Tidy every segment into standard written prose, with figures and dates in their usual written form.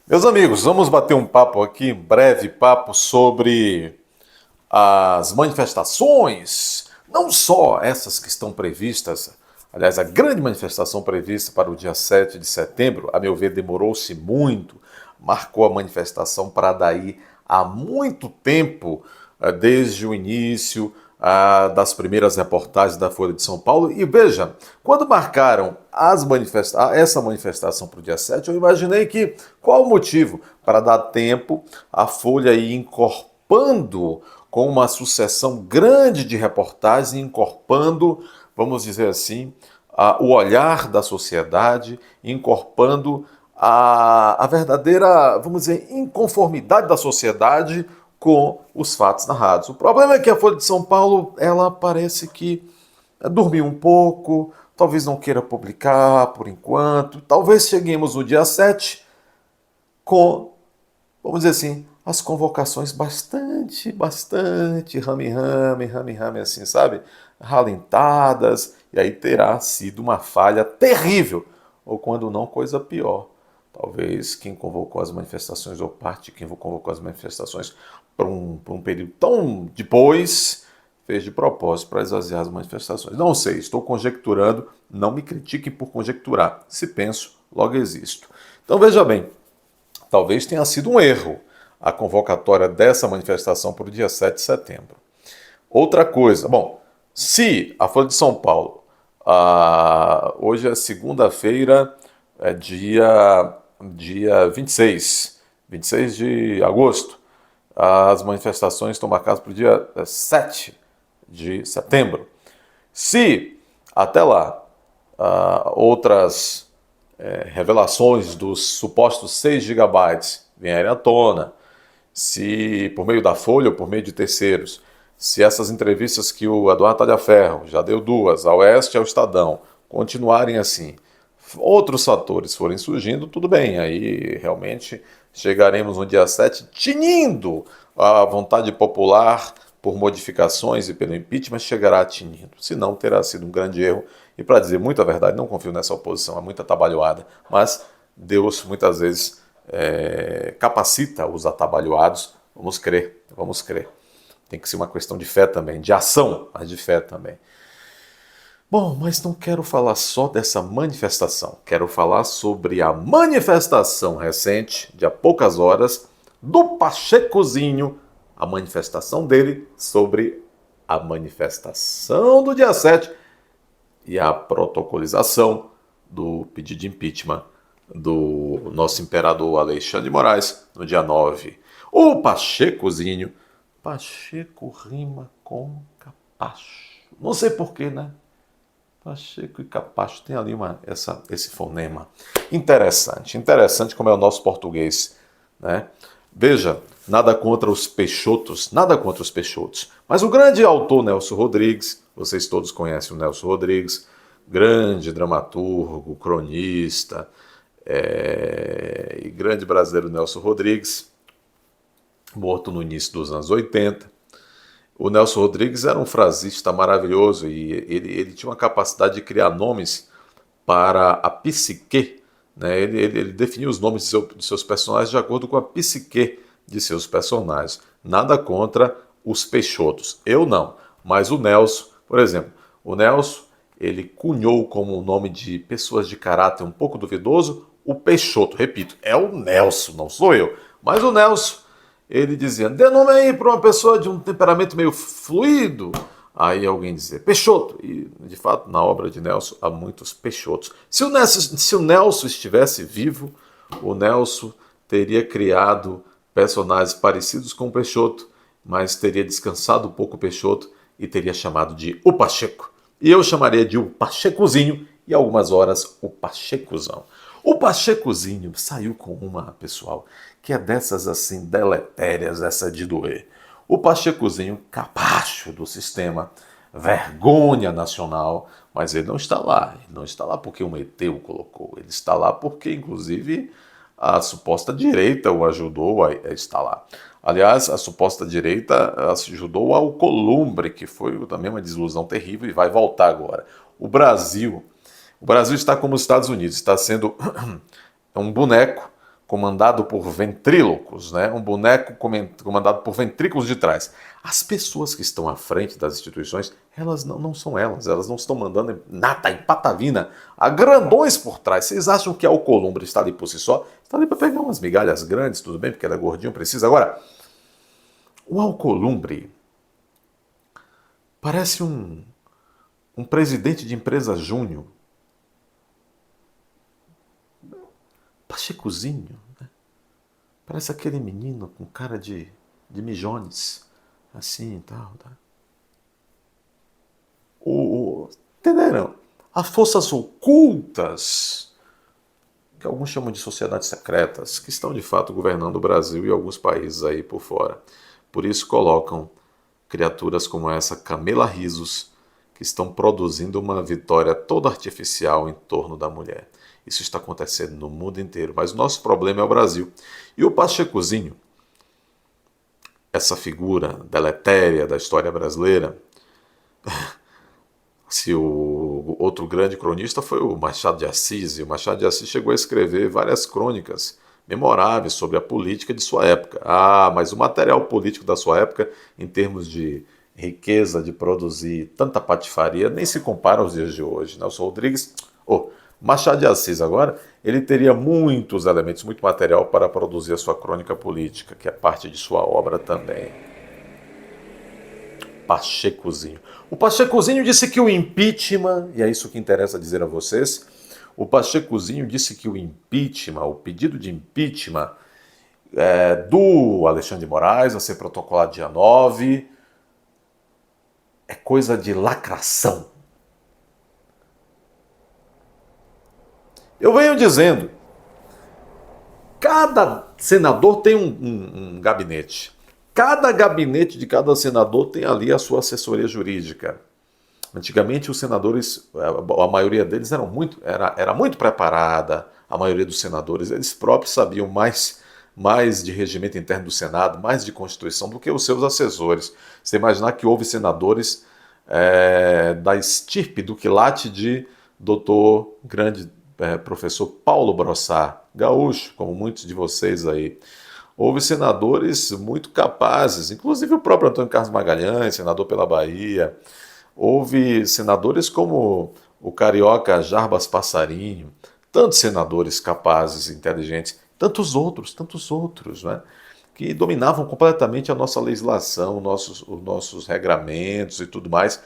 Meus amigos, vamos bater um papo aqui, um breve papo sobre as manifestações, não só essas que estão previstas, aliás, a grande manifestação prevista para o dia 7 de setembro, a meu ver, demorou-se muito, marcou a manifestação para daí há muito tempo, desde o início das primeiras reportagens da Folha de São Paulo. E veja, quando marcaram essa manifestação para o dia 7, eu imaginei que qual o motivo? Para dar tempo a Folha ir encorpando com uma sucessão grande de reportagens, encorpando, vamos dizer assim, o olhar da sociedade, encorpando a verdadeira, vamos dizer, inconformidade da sociedade com os fatos narrados. O problema é que a Folha de São Paulo, ela parece que dormiu um pouco, talvez não queira publicar por enquanto, talvez cheguemos no dia 7 com, vamos dizer assim, as convocações bastante rame-rame, assim, sabe? Ralentadas, e aí terá sido uma falha terrível, ou quando não, coisa pior. Talvez quem convocou as manifestações, ou parte de quem convocou as manifestações por um período tão depois, fez de propósito para esvaziar as manifestações. Não sei, estou conjecturando, não me critiquem por conjecturar. Se penso, logo existo. Então veja bem, talvez tenha sido um erro a convocatória dessa manifestação para o dia 7 de setembro. Outra coisa, bom, se a Folha de São Paulo, hoje é segunda-feira, é dia 26 de agosto, as manifestações estão marcadas para o dia 7 de setembro. Se até lá outras revelações dos supostos 6 gigabytes vierem à tona, se por meio da Folha ou por meio de terceiros, se essas entrevistas que o Eduardo Talhaferro já deu duas, ao Oeste e ao Estadão, continuarem assim, outros fatores forem surgindo, tudo bem, aí realmente chegaremos no dia 7 tinindo a vontade popular por modificações e pelo impeachment, chegará tinindo. Se não, terá sido um grande erro. E para dizer muita verdade, não confio nessa oposição, é muita atabalhoada, mas Deus muitas vezes capacita os atabalhoados. Vamos crer, vamos crer. Tem que ser uma questão de fé também, de ação, mas de fé também. Bom, mas não quero falar só dessa manifestação. Quero falar sobre a manifestação recente, de há poucas horas, do Pachecozinho, a manifestação dele sobre a manifestação do dia 7 e a protocolização do pedido de impeachment do nosso imperador Alexandre de Moraes no dia 9. O Pachecozinho. Pacheco rima com capacho. Não sei porquê, né? Pacheco e capacho tem ali esse fonema. Interessante como é o nosso português, né? Veja, nada contra os Peixotos, mas o grande autor Nelson Rodrigues, vocês todos conhecem o Nelson Rodrigues, grande dramaturgo, cronista, e grande brasileiro Nelson Rodrigues, morto no início dos anos 80. O Nelson Rodrigues era um frasista maravilhoso e ele tinha uma capacidade de criar nomes para a psique, né? Ele definiu os nomes de seus personagens de acordo com a psique de seus personagens. Nada contra os Peixotos. Eu não. Mas o Nelson, por exemplo, o Nelson, ele cunhou como um nome de pessoas de caráter um pouco duvidoso o Peixoto. Repito, é o Nelson, não sou eu. Mas o Nelson, ele dizia, dê nome aí para uma pessoa de um temperamento meio fluido. Aí alguém dizia, Peixoto. E, de fato, na obra de Nelson, há muitos Peixotos. Se o Nelson estivesse vivo, o Nelson teria criado personagens parecidos com o Peixoto, mas teria descansado um pouco o Peixoto e teria chamado de o Pacheco. E eu chamaria de o Pachecozinho e algumas horas o Pachecozão. O Pachecozinho saiu com uma, pessoal, que é dessas assim deletérias, essa de doer. O Pachecozinho, capacho do sistema, vergonha nacional, mas ele não está lá. Ele não está lá porque um ET o colocou. Ele está lá porque, inclusive, a suposta direita o ajudou a estar lá. Aliás, a suposta direita ajudou ao Columbre, que foi também uma desilusão terrível e vai voltar agora. O Brasil está como os Estados Unidos, está sendo um boneco comandado por ventrílocos, né? Um boneco comandado por ventrículos de trás. As pessoas que estão à frente das instituições, elas não são elas não estão mandando nada em patavina. Há grandões por trás. Vocês acham que a Alcolumbre está ali por si só? Está ali para pegar umas migalhas grandes, tudo bem, porque ela é gordinho, precisa. Agora, o Alcolumbre parece um presidente de empresa júnior. Pachecozinho, né? Parece aquele menino com cara de mijones, assim e tal. Tá? Entenderam? As forças ocultas, que alguns chamam de sociedades secretas, que estão de fato governando o Brasil e alguns países aí por fora. Por isso colocam criaturas como essa, Camila Risos, que estão produzindo uma vitória toda artificial em torno da mulher. Isso está acontecendo no mundo inteiro, mas o nosso problema é o Brasil. E o Pachecozinho, essa figura deletéria da história brasileira, se o outro grande cronista foi o Machado de Assis, e o Machado de Assis chegou a escrever várias crônicas memoráveis sobre a política de sua época. Ah, mas o material político da sua época, em termos de riqueza de produzir tanta patifaria, nem se compara aos dias de hoje. Nelson Rodrigues, Machado de Assis agora, ele teria muitos elementos, muito material para produzir a sua crônica política, que é parte de sua obra também. Pachecozinho. O Pachecozinho disse que o impeachment, e é isso que interessa dizer a vocês, o Pachecozinho disse que o impeachment, o pedido de impeachment do Alexandre de Moraes, a ser protocolado dia 9, é coisa de lacração. Eu venho dizendo, cada senador tem um gabinete. Cada gabinete de cada senador tem ali a sua assessoria jurídica. Antigamente os senadores, a maioria deles era muito preparada, a maioria dos senadores, eles próprios sabiam mais de regimento interno do Senado, mais de Constituição do que os seus assessores. Você imaginar que houve senadores da estirpe do quilate de doutor grande professor Paulo Brossard, gaúcho, como muitos de vocês aí. Houve senadores muito capazes, inclusive o próprio Antônio Carlos Magalhães, senador pela Bahia. Houve senadores como o carioca Jarbas Passarinho, tantos senadores capazes, inteligentes, tantos outros, né? Que dominavam completamente a nossa legislação, os nossos regramentos e tudo mais.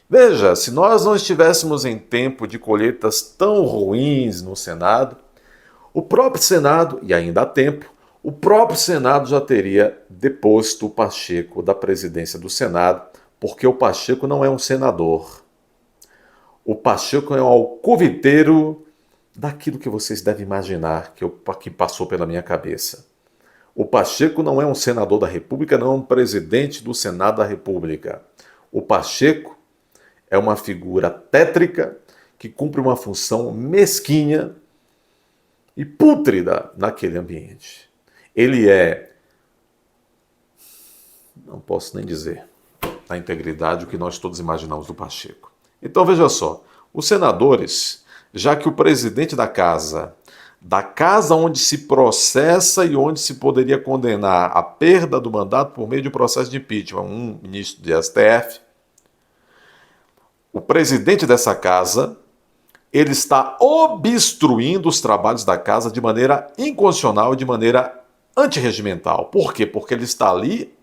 Veja, se nós não estivéssemos em tempo de colheitas tão ruins no Senado, o próprio Senado, e ainda há tempo, o próprio Senado já teria deposto o Pacheco da presidência do Senado, porque o Pacheco não é um senador. O Pacheco é um alcoviteiro daquilo que vocês devem imaginar que passou pela minha cabeça. O Pacheco não é um senador da República, não é um presidente do Senado da República. O Pacheco é uma figura tétrica que cumpre uma função mesquinha e pútrida naquele ambiente. Ele não posso nem dizer, na integridade o que nós todos imaginamos do Pacheco. Então veja só, os senadores, já que o presidente da casa onde se processa e onde se poderia condenar a perda do mandato por meio de um processo de impeachment, um ministro de STF, o presidente dessa casa, ele está obstruindo os trabalhos da casa de maneira inconstitucional, de maneira antirregimental. Por quê? Porque ele está ali.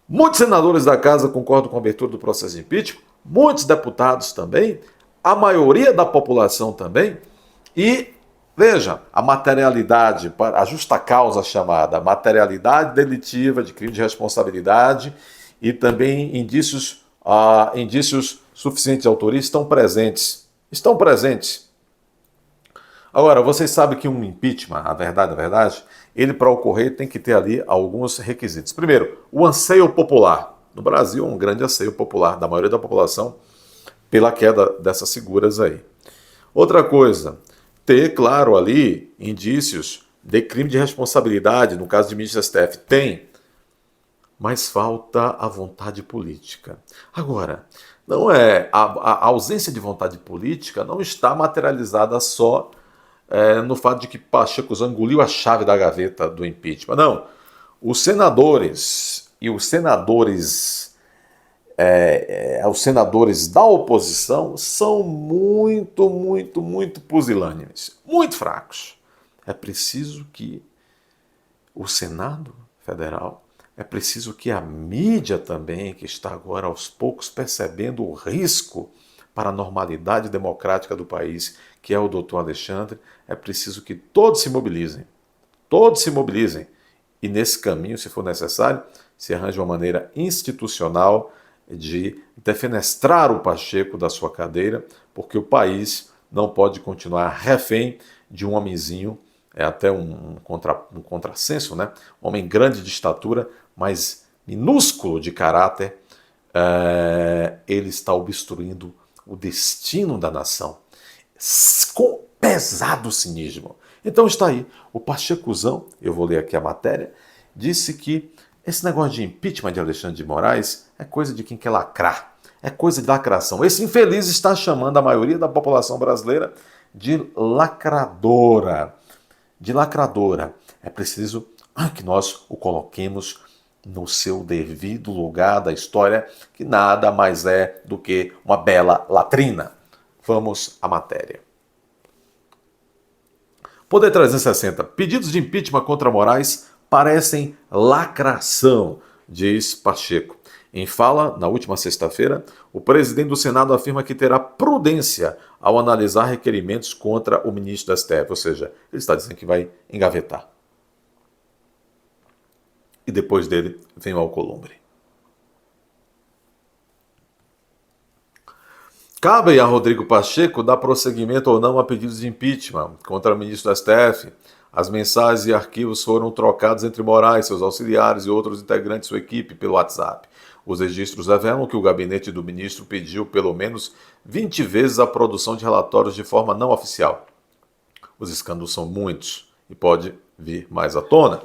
Muitos senadores da casa concordam com a abertura do processo de impeachment, muitos deputados também, a maioria da população também, e, veja, a materialidade, a justa causa chamada materialidade delitiva de crime de responsabilidade e também indícios suficientes de autoria estão presentes. Estão presentes. Agora, vocês sabem que um impeachment, a verdade, ele para ocorrer tem que ter ali alguns requisitos. Primeiro, o anseio popular. No Brasil, um grande anseio popular da maioria da população pela queda dessas figuras aí. Outra coisa, ter, claro, ali indícios de crime de responsabilidade, no caso de ministro do STF, tem, mas falta a vontade política. Agora, não é a ausência de vontade política não está materializada só no fato de que Pacheco engoliu a chave da gaveta do impeachment. Não. Os senadores os senadores da oposição são muito, muito, muito pusilânimes, muito fracos. É preciso que o Senado Federal, é preciso que a mídia também, que está agora aos poucos percebendo o risco para a normalidade democrática do país, que é o doutor Alexandre, é preciso que todos se mobilizem. Todos se mobilizem. E nesse caminho, se for necessário, se arranje uma maneira institucional de defenestrar o Pacheco da sua cadeira, porque o país não pode continuar refém de um homenzinho, é até um contrassenso, né? Um homem grande de estatura, mas minúsculo de caráter, ele está obstruindo o destino da nação, com pesado cinismo. Então está aí, o Pachecozão, eu vou ler aqui a matéria, disse que esse negócio de impeachment de Alexandre de Moraes é coisa de quem quer lacrar, é coisa de lacração. Esse infeliz está chamando a maioria da população brasileira de lacradora. De lacradora. É preciso que nós o coloquemos no seu devido lugar da história, que nada mais é do que uma bela latrina. Vamos à matéria. Poder 360. Pedidos de impeachment contra Moraes parecem lacração, diz Pacheco. Em fala, na última sexta-feira, o presidente do Senado afirma que terá prudência ao analisar requerimentos contra o ministro da STF, ou seja, ele está dizendo que vai engavetar. E depois dele vem o Alcolumbre. Cabe a Rodrigo Pacheco dar prosseguimento ou não a pedidos de impeachment contra o ministro da STF. As mensagens e arquivos foram trocados entre Moraes, seus auxiliares e outros integrantes de sua equipe pelo WhatsApp. Os registros revelam que o gabinete do ministro pediu pelo menos 20 vezes a produção de relatórios de forma não oficial. Os escândalos são muitos e pode vir mais à tona.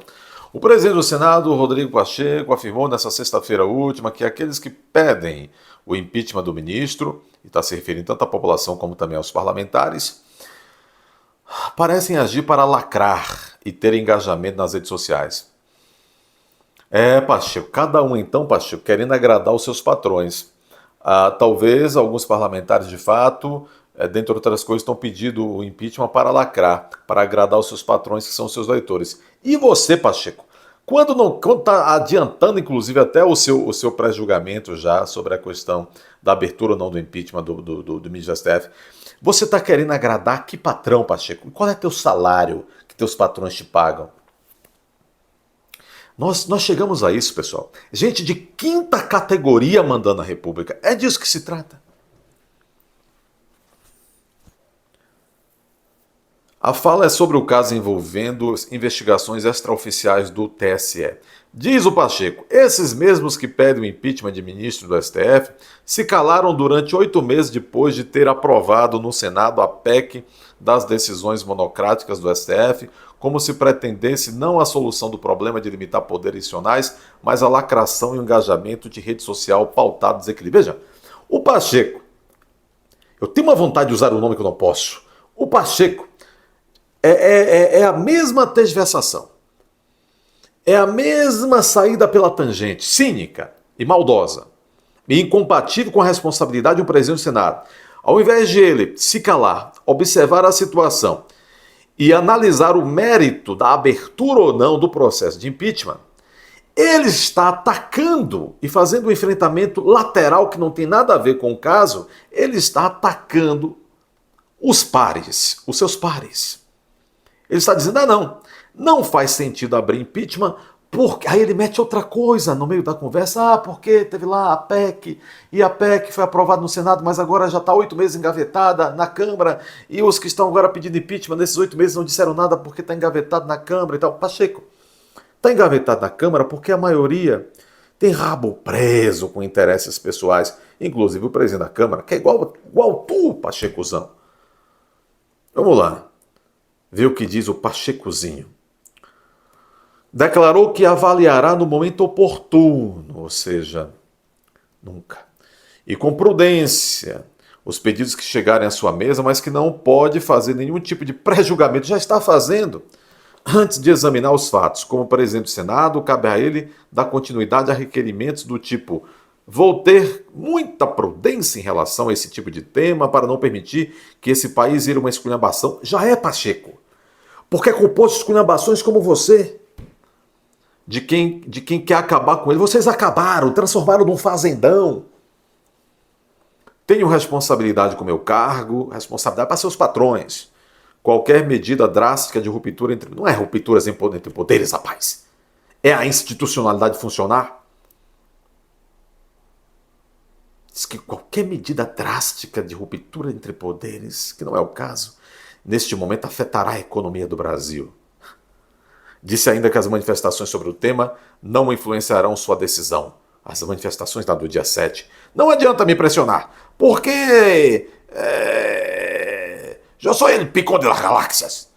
O presidente do Senado, Rodrigo Pacheco, afirmou nesta sexta-feira última que aqueles que pedem o impeachment do ministro, e está se referindo tanto à população como também aos parlamentares, parecem agir para lacrar e ter engajamento nas redes sociais. Pacheco, cada um então, Pacheco, querendo agradar os seus patrões. Talvez alguns parlamentares, de fato, dentre outras coisas, estão pedindo o impeachment para lacrar, para agradar os seus patrões, que são os seus leitores. E você, Pacheco, quando está adiantando, inclusive, até o seu pré-julgamento já sobre a questão da abertura ou não do impeachment do ministro da STF, você está querendo agradar que patrão, Pacheco? Qual é teu salário que teus patrões te pagam? Nós chegamos a isso, pessoal. Gente de quinta categoria mandando a República. É disso que se trata. A fala é sobre o caso envolvendo investigações extraoficiais do TSE. Diz o Pacheco, esses mesmos que pedem o impeachment de ministro do STF se calaram durante 8 meses depois de ter aprovado no Senado a PEC das decisões monocráticas do STF, como se pretendesse não a solução do problema de limitar poderes institucionais, mas a lacração e o engajamento de rede social pautado desequilíbrio. Veja, o Pacheco, eu tenho uma vontade de usar o nome que eu não posso, o Pacheco é a mesma tergiversação, é a mesma saída pela tangente, cínica e maldosa, e incompatível com a responsabilidade de um presidente do Senado. Ao invés de ele se calar, observar a situação e analisar o mérito da abertura ou não do processo de impeachment, ele está atacando e fazendo um enfrentamento lateral que não tem nada a ver com o caso, ele está atacando os pares, os seus pares. Ele está dizendo, não faz sentido abrir impeachment, porque aí ele mete outra coisa no meio da conversa, porque teve lá a PEC, e a PEC foi aprovada no Senado, mas agora já está 8 meses engavetada na Câmara, e os que estão agora pedindo impeachment nesses 8 meses não disseram nada porque está engavetado na Câmara e tal. Pacheco, está engavetado na Câmara porque a maioria tem rabo preso com interesses pessoais, inclusive o presidente da Câmara, que é igual tu, Pachecozão. Vamos lá. Vê o que diz o Pachecozinho. Declarou que avaliará no momento oportuno, ou seja, nunca. E com prudência, os pedidos que chegarem à sua mesa, mas que não pode fazer nenhum tipo de pré-julgamento, já está fazendo. Antes de examinar os fatos, como presidente do Senado, cabe a ele dar continuidade a requerimentos do tipo: vou ter muita prudência em relação a esse tipo de tema para não permitir que esse país vire uma esculhambação. Já é, Pacheco, porque é composto de esculhambações como você, de quem quer acabar com ele. Vocês acabaram, transformaram num fazendão. Tenho responsabilidade com o meu cargo, responsabilidade para seus patrões. Qualquer medida drástica de ruptura entre... Não é rupturas entre poderes, rapaz. É a institucionalidade funcionar. Diz que qualquer medida drástica de ruptura entre poderes, que não é o caso, neste momento afetará a economia do Brasil. Disse ainda que as manifestações sobre o tema não influenciarão sua decisão. As manifestações do dia 7. Não adianta me pressionar, porque... eu sou ele, Picon de las Galáxias.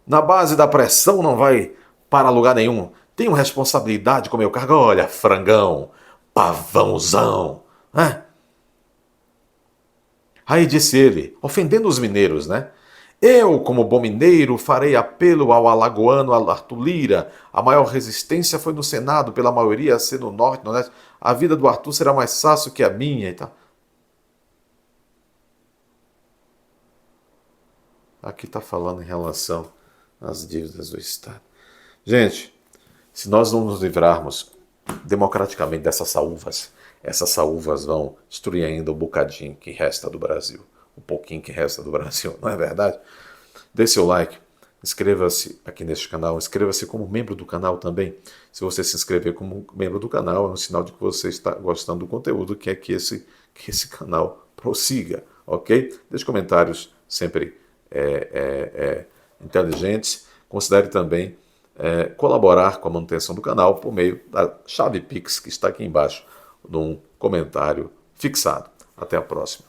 Na base da pressão não vai para lugar nenhum. Tenho responsabilidade com meu cargo. Olha, frangão, pavãozão. Aí disse ele, ofendendo os mineiros, né? Eu, como bom mineiro, farei apelo ao alagoano Arthur Lira. A maior resistência foi no Senado, pela maioria ser no Norte, no Nordeste. A vida do Arthur será mais fácil que a minha e tal. Aqui está falando em relação às dívidas do Estado. Gente, se nós não nos livrarmos democraticamente dessas saúvas, essas saúvas vão destruir ainda o bocadinho que resta do Brasil. Um pouquinho que resta do Brasil, não é verdade? Dê seu like, inscreva-se aqui neste canal, inscreva-se como membro do canal também. Se você se inscrever como membro do canal, é um sinal de que você está gostando do conteúdo, que é que esse canal prossiga, ok? Deixe comentários sempre inteligentes. Considere também colaborar com a manutenção do canal por meio da chave Pix que está aqui embaixo, num comentário fixado. Até a próxima.